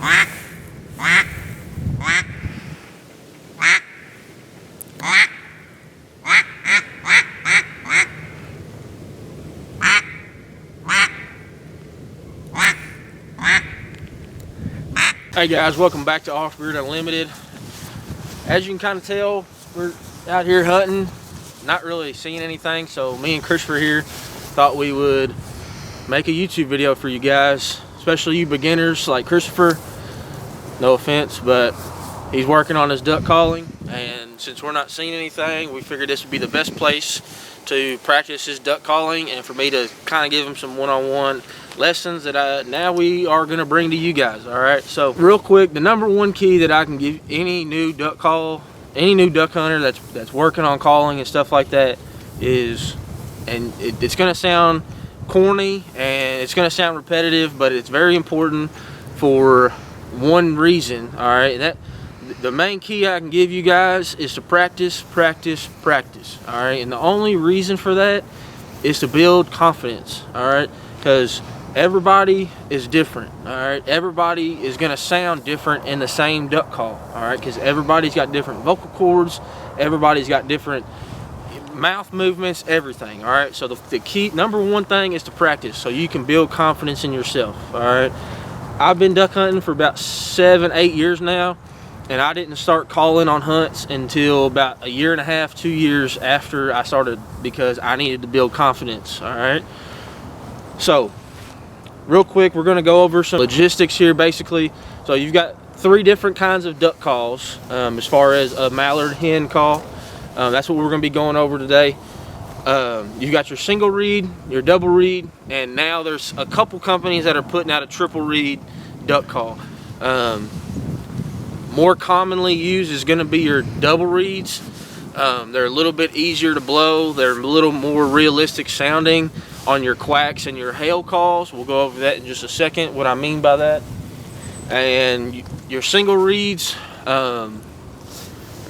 Hey guys, welcome back to OffGrid Unlimited. As you can kind of tell, we're out here hunting, not really seeing anything, so me and Christopher here thought we would make a YouTube video for you guys, especially you beginners like Christopher. No offense, but he's working on his duck calling, and since we're not seeing anything, we figured this would be the best place to practice his duck calling and for me to kind of give him some one-on-one lessons that now we are going to bring to you guys. All right, so real quick, the number one key that I can give any new duck hunter that's working on calling and stuff like that is, and it's going to sound corny and it's going to sound repetitive, but it's very important for one reason. All right, that the main key I can give you guys is to practice. All right, and the only reason for that is to build confidence. All right, because everybody is different. All right, everybody is going to sound different in the same duck call. All right, because everybody's got different vocal cords, everybody's got different mouth movements, everything. All right, so the key, number one thing, is to practice so you can build confidence in yourself. All right, I've been duck hunting for about 7-8 years now, and I didn't start calling on hunts until about 1.5 years, 2 years after I started, because I needed to build confidence. All right, so real quick, we're going to go over some logistics here basically. So you've got 3 different kinds of duck calls as far as a mallard hen call. That's what we're going to be going over today. You got your single reed, your double reed, and now there's a couple companies that are putting out a triple reed duck call. More commonly used is going to be your double reeds. They're a little bit easier to blow. They're a little more realistic sounding on your quacks and your hail calls. We'll go over that in just a second, what I mean by that. And your single reeds, I'm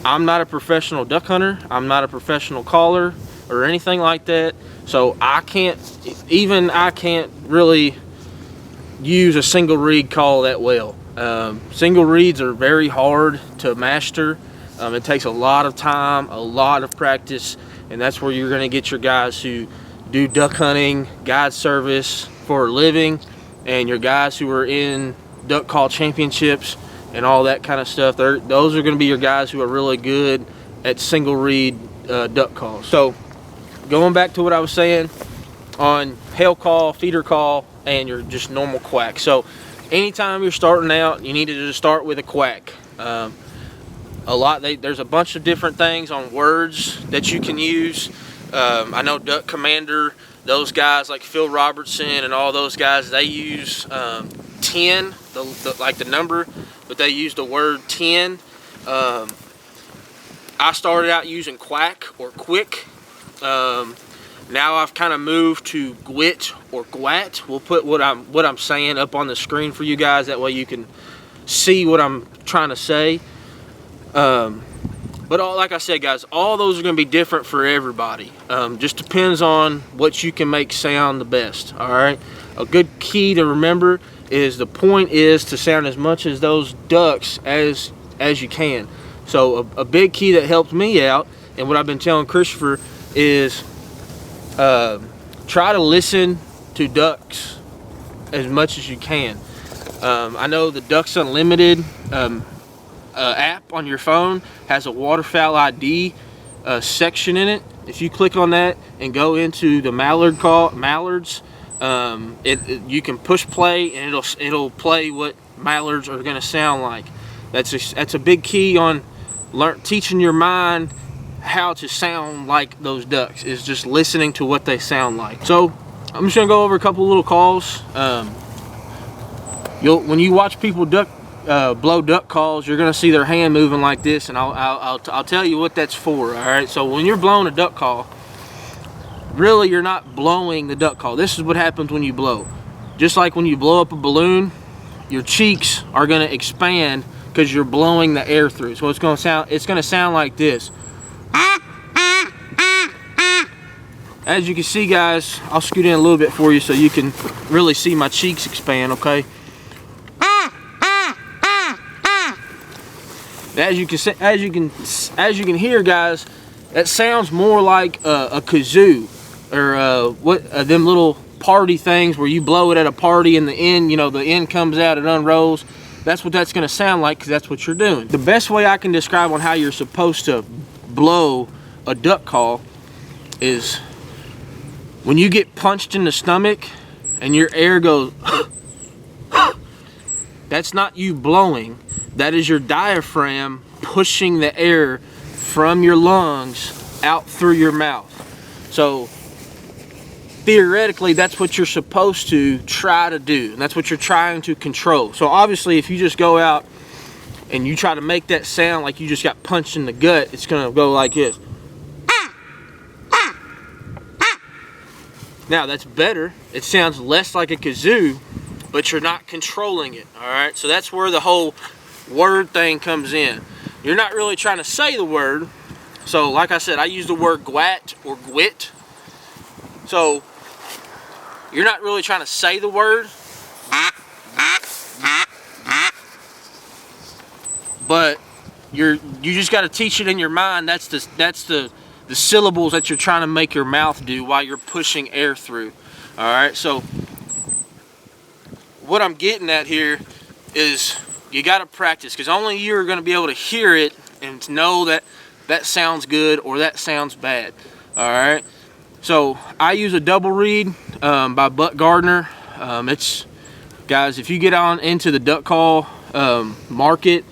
not a professional duck hunter. I'm not a professional caller or anything like that. So I can't really use a single reed call that well. Single reeds are very hard to master. It takes a lot of time, a lot of practice, and that's where you're going to get your guys who do duck hunting, guide service for a living, and your guys who are in duck call championships and all that kind of stuff. Those are going to be your guys who are really good at single reed duck calls. So going back to what I was saying on hail call, feeder call, and your just normal quack. So anytime you're starting out, you need to just start with a quack. There's a bunch of different things on words that you can use. I know Duck Commander, those guys like Phil Robertson and all those guys, they use 10, like the number, but they use the word 10. I started out using quack or quick. Now I've kind of moved to gwit or gwat. We'll put what I'm saying up on the screen for you guys. That way you can see what I'm trying to say. But like I said, guys, all those are going to be different for everybody. Just depends on what you can make sound the best. All right. A good key to remember is the point is to sound as much as those ducks as you can. So a big key that helped me out, and what I've been telling Christopher, is try to listen to ducks as much as you can. I know the Ducks Unlimited app on your phone has a waterfowl ID section in it. If you click on that and go into the mallards, you can push play and it'll play what mallards are going to sound like. That's a big key on teaching your mind how to sound like those ducks, is just listening to what they sound like. So I'm just gonna go over a couple little calls. When you watch people blow duck calls, you're gonna see their hand moving like this, and I'll tell you what that's for. All right, so when you're blowing a duck call, really you're not blowing the duck call. This is what happens when you blow. Just like when you blow up a balloon, your cheeks are gonna expand because you're blowing the air through. So it's gonna sound like this. As you can see, guys, I'll scoot in a little bit for you so you can really see my cheeks expand, okay? As you can hear, guys, that sounds more like a kazoo, or them little party things where you blow it at a party and the end, you know, the end comes out, it unrolls. That's what that's going to sound like, because that's what you're doing. The best way I can describe on how you're supposed to blow a duck call is when you get punched in the stomach and your air goes that's not you blowing, that is your diaphragm pushing the air from your lungs out through your mouth. So theoretically, that's what you're supposed to try to do, and that's what you're trying to control. So obviously, if you just go out and you try to make that sound like you just got punched in the gut, it's gonna go like this. Now that's better. It sounds less like a kazoo, but you're not controlling it. All right, so that's where the whole word thing comes in. You're not really trying to say the word. So like I said, I use the word gwat or gwit. So you're not really trying to say the word, but you just got to teach it in your mind. That's the syllables that you're trying to make your mouth do while you're pushing air through. All right, so what I'm getting at here is you got to practice, because only you're going to be able to hear it and know that that sounds good or that sounds bad. All right, so I use a double reed by Buck Gardner. It's, guys, if you get on into the duck call market,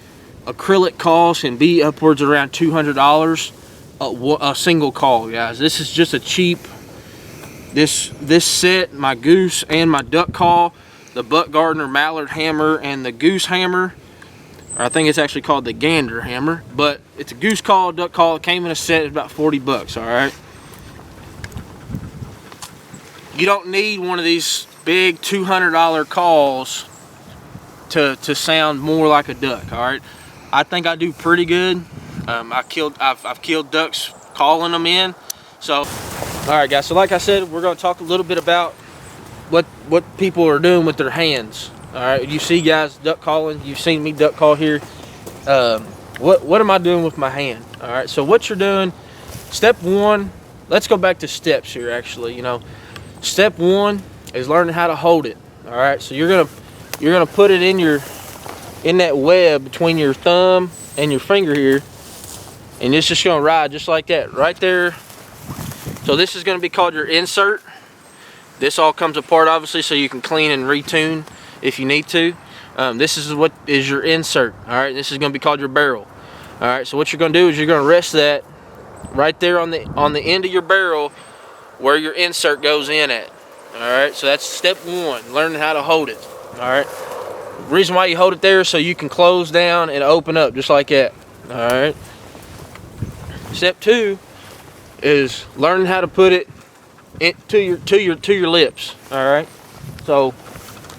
acrylic calls can be upwards around $200 a single call, guys. This is just a cheap, this set, my goose and my duck call, the Buck Gardner mallard hammer and the goose hammer, or I think it's actually called the gander hammer, but it's a goose call, duck call. It came in a set. It's about 40 bucks. All right, you don't need one of these big $200 calls to sound more like a duck. All right, I think I do pretty good. I've killed ducks calling them in. So, all right, guys. So like I said, we're going to talk a little bit about what people are doing with their hands. All right, you see, guys, duck calling. You've seen me duck call here. What am I doing with my hand? All right. So what you're doing, step one. Let's go back to steps here. Actually, you know, step one is learning how to hold it. All right. So you're gonna put it in that web between your thumb and your finger here, and it's just gonna ride just like that right there. So this is gonna be called your insert. This all comes apart, obviously, so you can clean and retune if you need to. This is what is your insert. All right, this is gonna be called your barrel. All right, so what you're gonna do is you're gonna rest that right there on the end of your barrel where your insert goes in at. All right, so that's step one, learning how to hold it. All right, the reason why you hold it there is so you can close down and open up just like that. All right, step two is learning how to put it to your lips. All right, so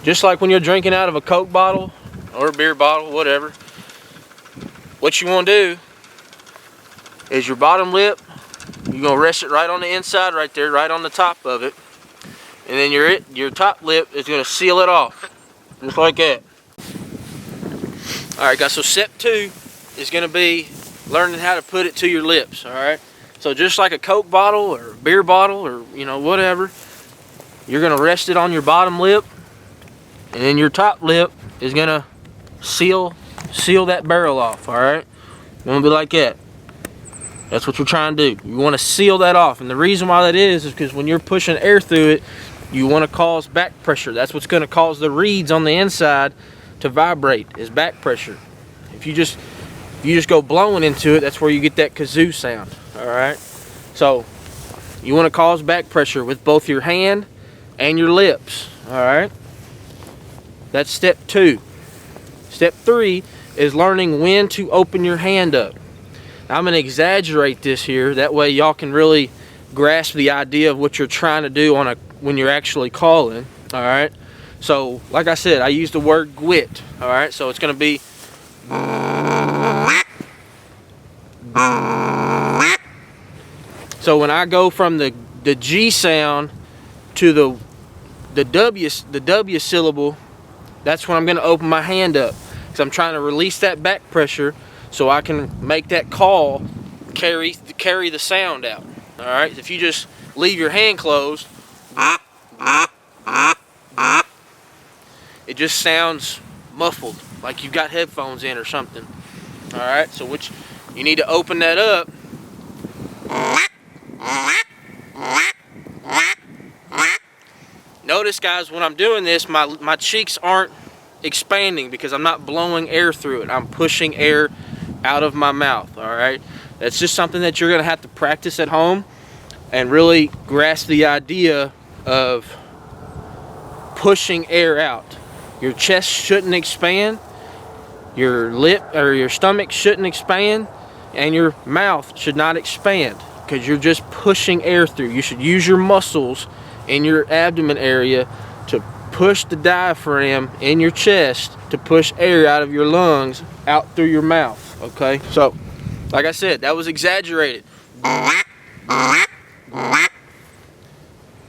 just like when you're drinking out of a Coke bottle or a beer bottle, whatever, what you want to do is your bottom lip, you're gonna rest it right on the inside, right there, right on the top of it, and then your top lip is gonna seal it off, just like that. All right, guys. So step two is gonna be learning how to put it to your lips. All right. So just like a Coke bottle or a beer bottle or, you know, whatever, you're gonna rest it on your bottom lip, and then your top lip is gonna seal that barrel off. All right, it's gonna be like that. That's what you're trying to do. You want to seal that off, and the reason why that is because when you're pushing air through it, you want to cause back pressure. That's what's going to cause the reeds on the inside to vibrate, is back pressure. If you just go blowing into it, that's where you get that kazoo sound. All right, so you want to cause back pressure with both your hand and your lips. All right, that's step two. Step three is learning when to open your hand up. Now, I'm going to exaggerate this here, that way y'all can really grasp the idea of what you're trying to do when you're actually calling. All right, so like I said, I use the word gwit. All right, so it's going to be so when I go from the G sound to the W syllable, that's when I'm going to open my hand up, because I'm trying to release that back pressure so I can make that call carry the sound out. All right, if you just leave your hand closed, it just sounds muffled, like you've got headphones in or something. All right, so you need to open that up. Notice, guys, when I'm doing this, my cheeks aren't expanding because I'm not blowing air through it. I'm pushing air out of my mouth. All right, that's just something that you're gonna have to practice at home and really grasp the idea of pushing air out. Your chest shouldn't expand, your lip or your stomach shouldn't expand, and your mouth should not expand because you're just pushing air through. You should use your muscles in your abdomen area to push the diaphragm in your chest to push air out of your lungs out through your mouth. Okay, so like I said, that was exaggerated.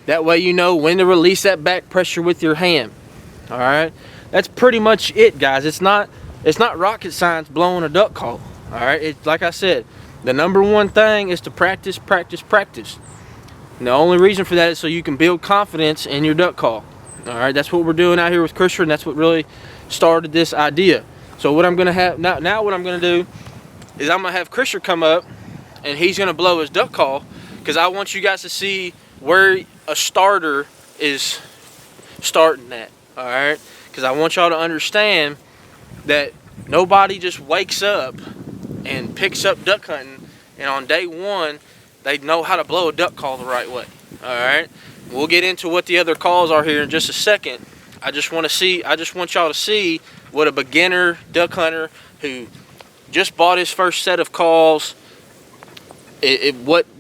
That way you know when to release that back pressure with your hand. All right, that's pretty much it, guys. It's not rocket science blowing a duck call. All right, it's like I said, the number one thing is to practice, practice, practice. And the only reason for that is so you can build confidence in your duck call. All right, that's what we're doing out here with Christopher, and that's what really started this idea. So what I'm gonna have now what I'm gonna do is I'm gonna have Christopher come up, and he's gonna blow his duck call because I want you guys to see where a starter is starting at. All right, because I want y'all to understand that nobody just wakes up and picks up duck hunting and on day one they know how to blow a duck call the right way. All right, we'll get into what the other calls are here in just a second. I just want y'all to see what a beginner duck hunter who just bought his first set of calls,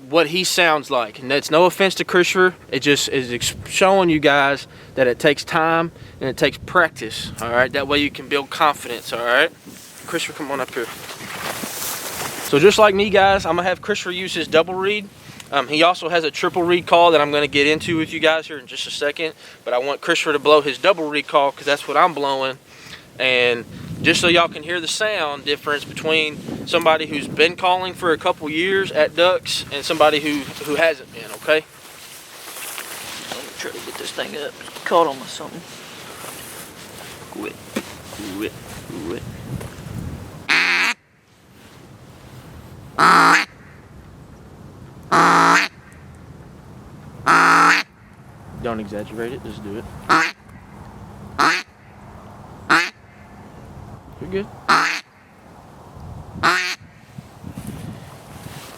what he sounds like. And that's no offense to Christopher, it just is showing you guys that it takes time and it takes practice. All right, that way you can build confidence. All right, Christopher, come on up here. So just like me, guys, I'm gonna have Christopher use his double reed. He also has a triple reed call that I'm gonna get into with you guys here in just a second, but I want Christopher to blow his double reed call because that's what I'm blowing. And just so y'all can hear the sound difference between somebody who's been calling for a couple years at ducks and somebody who hasn't been. Okay, let me try to get this thing up. It's caught on something. Quit. Don't exaggerate it, just do it. You're good.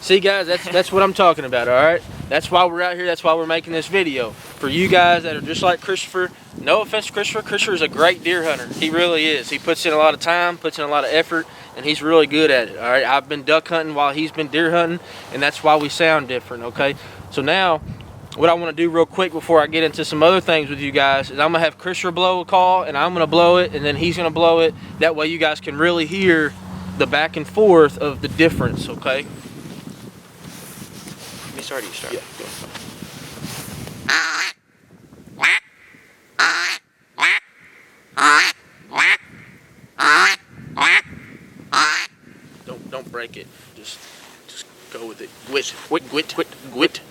See, guys, that's what I'm talking about. All right, that's why we're out here. That's why we're making this video for you guys that are just like Christopher. No offense to Christopher. Christopher is a great deer hunter. He really is. He puts in a lot of time, puts in a lot of effort, and he's really good at it. All right, I've been duck hunting while he's been deer hunting, and that's why we sound different. Okay, so now what I want to do real quick before I get into some other things with you guys is I'm gonna have Christopher blow a call, and I'm gonna blow it, and then he's gonna blow it. That way you guys can really hear the back and forth of the difference. Okay. Let me start. You start. Yeah. Don't break it. Just go with it. Gwit.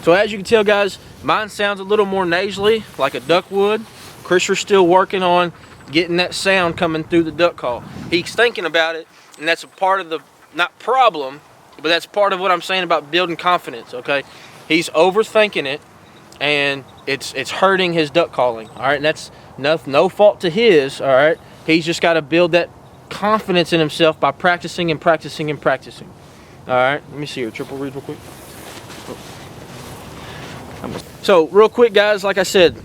So as you can tell, guys, mine sounds a little more nasally, like a duck would. Christopher's still working on getting that sound coming through the duck call. He's thinking about it, and that's a part of the, not problem, but that's part of what I'm saying about building confidence, okay? He's overthinking it, and it's hurting his duck calling, all right? And that's no fault to his, all right? He's just got to build that confidence in himself by practicing and practicing and practicing. All right, let me see here, triple read real quick. So real quick, guys, like I said,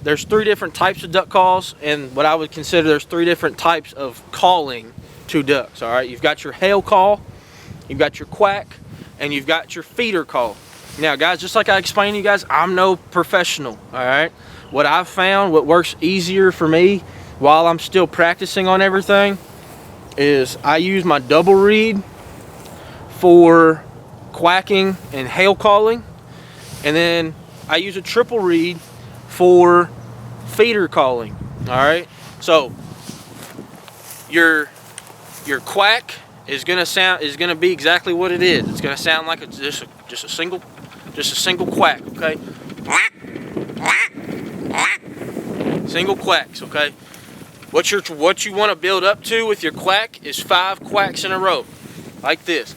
there's 3 different types of duck calls, and what I would consider there's 3 different types of calling to ducks. All right, you've got your hail call, you've got your quack, and you've got your feeder call. Now, guys, just like I explained to you guys, I'm no professional. All right, what I've found, what works easier for me while I'm still practicing on everything, is I use my double reed for quacking and hail calling, and then I use a triple reed for feeder calling. All right, so your quack is gonna be exactly what it is. It's gonna sound like it's just a single quack. Okay, single quacks. Okay, what you want to build up to with your quack is 5 quacks in a row, like this,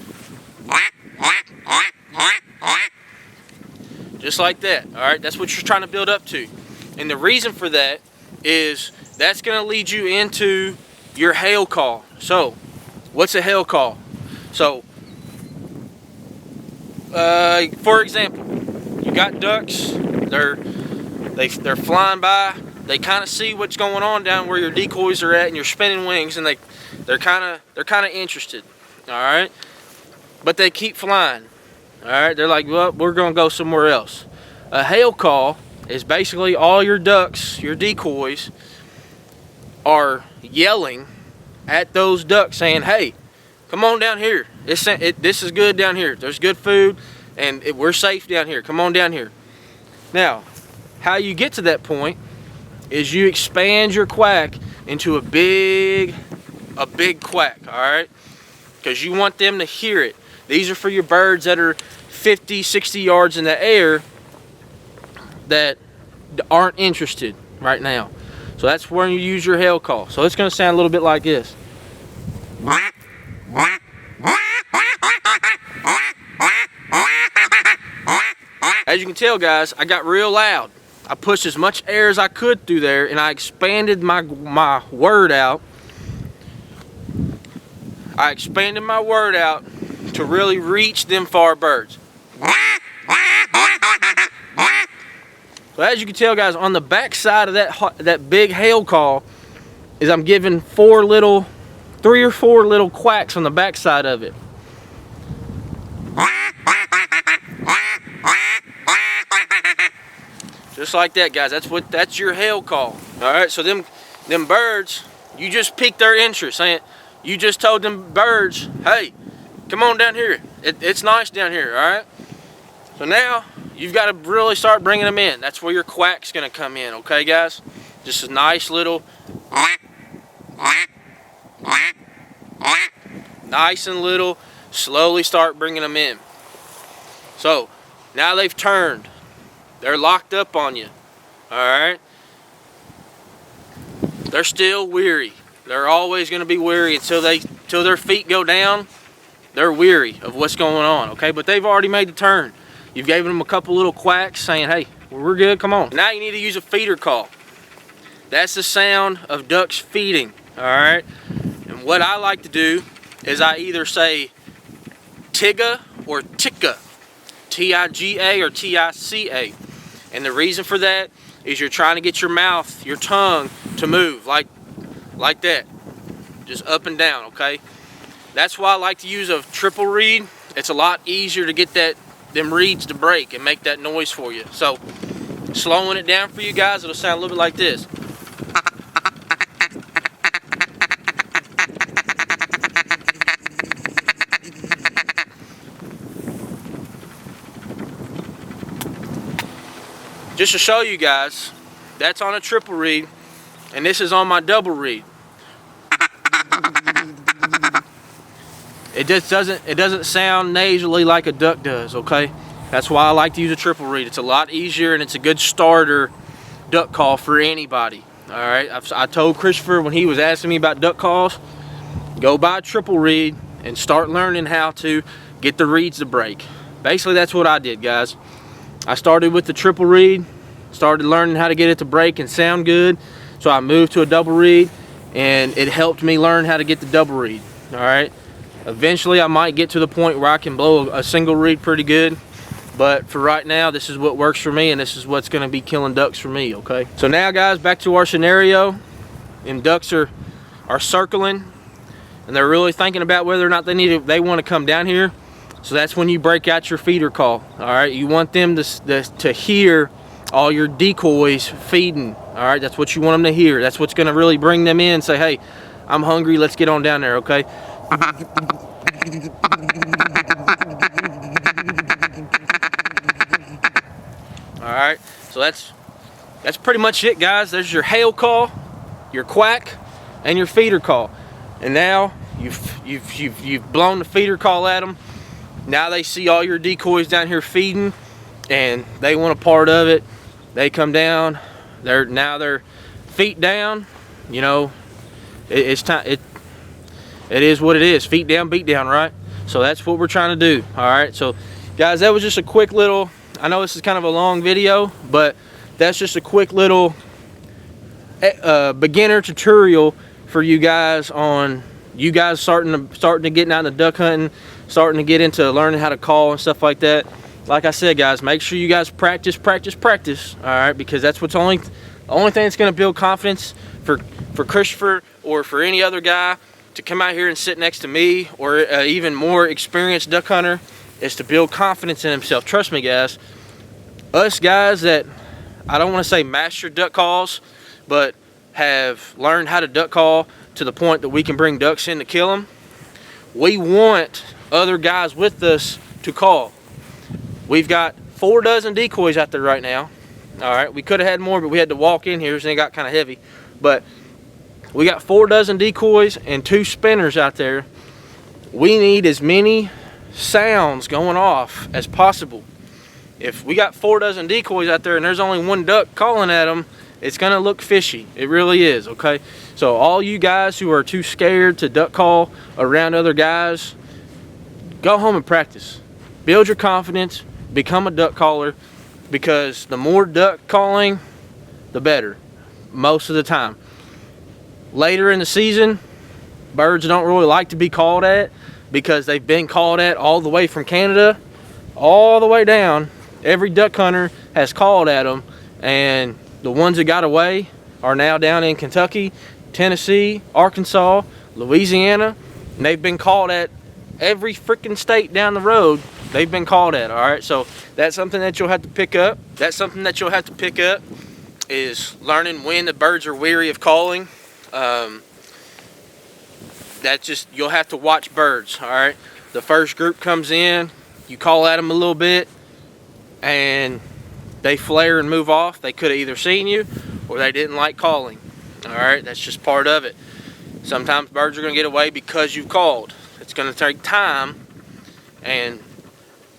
just like that. All right, that's what you're trying to build up to, and the reason for that is that's gonna lead you into your hail call. So what's a hail call? So for example, you got ducks, they're flying by, they kind of see what's going on down where your decoys are at and you're spinning wings, and they're kind of interested. All right, but they keep flying. All right, they're like, well, we're gonna go somewhere else. A hail call is basically all your ducks, your decoys, are yelling at those ducks saying, hey, come on down here. This is good down here. There's good food, and we're safe down here. Come on down here. Now, how you get to that point is you expand your quack into a big quack, all right? Because you want them to hear it. These are for your birds that are 50, 60 yards in the air that aren't interested right now. So that's when you use your hail call. So it's going to sound a little bit like this. As you can tell, guys, I got real loud. I pushed as much air as I could through there, and I expanded my word out. I expanded my word out to really reach them far birds. So as you can tell, guys, on the back side of that big hail call is I'm giving 3 or 4 little quacks on the back side of it. Just like that, guys. That's your hail call. All right. So them birds, you just piqued their interest. You just told them birds, hey, come on down here. It's nice down here. All right. So now you've got to really start bringing them in. That's where your quack's gonna come in. Okay, guys. Just a nice little, nice and little. Slowly start bringing them in. So now they've turned. They're locked up on you. All right. They're still weary. They're always going to be weary until their feet go down. They're weary of what's going on. Okay, but they've already made the turn. You've given them a couple little quacks saying, hey, we're good, come on. Now you need to use a feeder call. That's the sound of ducks feeding. All right. And what I like to do is I either say Tigga or Ticka. T-I-G-A or T-I-C-A. And the reason for that is you're trying to get your mouth, your tongue to move like that. Just up and down, okay? That's why I like to use a triple reed. It's a lot easier to get them reeds to break and make that noise for you. So, slowing it down for you guys, it'll sound a little bit like this. Just to show you guys, that's on a triple reed, and this is on my double reed. It doesn't sound nasally like a duck does, okay? That's why I like to use a triple reed. It's a lot easier, and it's a good starter duck call for anybody. All right, I told Christopher when he was asking me about duck calls, go buy a triple reed and start learning how to get the reeds to break. Basically, that's what I did, guys. I started with the triple reed, started learning how to get it to break and sound good. So I moved to a double reed, and it helped me learn how to get the double reed. All right. Eventually, I might get to the point where I can blow a single reed pretty good. But for right now, this is what works for me, and this is what's going to be killing ducks for me, okay? So now, guys, back to our scenario. And ducks are circling, and they're really thinking about whether or not they want to come down here. So that's when you break out your feeder call. All right, you want them to hear all your decoys feeding. All right, that's what you want them to hear. That's what's going to really bring them in and say, hey, I'm hungry, let's get on down there, okay? that's pretty much it, guys. There's your hail call, your quack, and your feeder call. And now you've blown the feeder call at them. Now they see all your decoys down here feeding, and they want a part of it. They come down. Now they're feet down. You know, it's time. It is what it is. Feet down, beat down, right? So that's what we're trying to do. All right. So, guys, that was just a quick little. I know this is kind of a long video, but that's just a quick little beginner tutorial for you guys on starting to get out into duck hunting, starting to get into learning how to call and stuff like that. Like I said, guys, make sure you guys practice. All right, because that's the only thing that's going to build confidence for Christopher or for any other guy to come out here and sit next to me or even more experienced duck hunter is to build confidence in himself. Trust me, guys. Us guys that, I don't want to say master duck calls, but have learned how to duck call to the point that we can bring ducks in to kill them. We want other guys with us to call. We've got 4 dozen decoys out there right now. All right, we could have had more, but we had to walk in here, so it got kind of heavy. But we got 4 dozen decoys and 2 spinners out there. We need as many sounds going off as possible. If we got 4 dozen decoys out there and there's only 1 duck calling at them, it's gonna look fishy. It really is, okay? So all you guys who are too scared to duck call around other guys, go home and practice. Build your confidence, become a duck caller, because the more duck calling, the better, most of the time. Later in the season, birds don't really like to be called at because they've been called at all the way from Canada, all the way down. Every duck hunter has called at them, and the ones that got away are now down in Kentucky, Tennessee, Arkansas, Louisiana, and they've been called at every freaking state down the road. They've been called at, all right? So that's something that you'll have to pick up. That's something that you'll have to pick up, is learning when the birds are weary of calling. That's just, you'll have to watch birds, all right? The first group comes in, you call at them a little bit, and they flare and move off. They could have either seen you or they didn't like calling, all right? That's just part of it. Sometimes birds are going to get away because you've called. It's going to take time and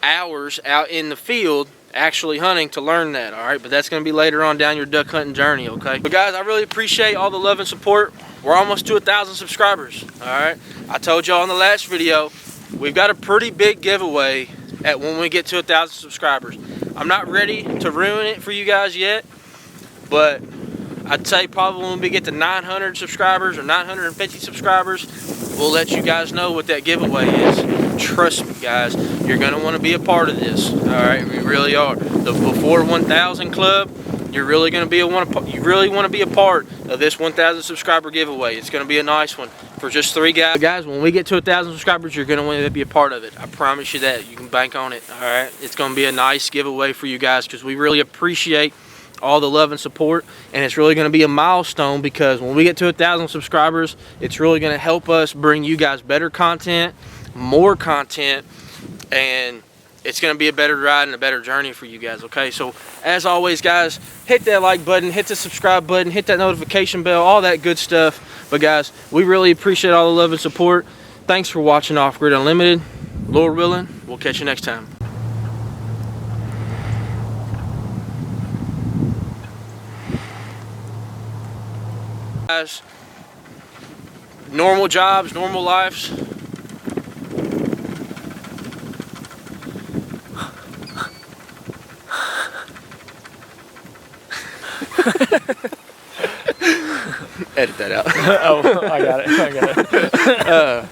hours out in the field actually hunting to learn that, all right? But that's going to be later on down your duck hunting journey, okay? But guys, I really appreciate all the love and support. We're almost to 1,000 subscribers, all right? I told y'all in the last video, we've got a pretty big giveaway at when we get to 1,000 subscribers. I'm not ready to ruin it for you guys yet, but I'd say probably when we get to 900 subscribers or 950 subscribers, we'll let you guys know what that giveaway is. Trust me, guys, you're going to want to be a part of this, all right? We really are. The Before 1,000 Club, you're really going to be you really want to be a part of this 1,000 subscriber giveaway. It's going to be a nice one for just 3 guys. Guys, when we get to 1,000 subscribers, you're going to want to be a part of it. I promise you that. You can bank on it, all right? It's going to be a nice giveaway for you guys because we really appreciate all the love and support, and it's really going to be a milestone because when we get to 1,000 subscribers, it's really going to help us bring you guys better content, more content, and it's going to be a better ride and a better journey for you guys, okay? So as always, guys, hit that like button, hit the subscribe button, hit that notification bell, all that good stuff. But guys, we really appreciate all the love and support. Thanks for watching OffGrid Unlimited. Lord willing, we'll catch you next time. Guys, normal jobs, normal lives. Edit that out. Oh, I got it.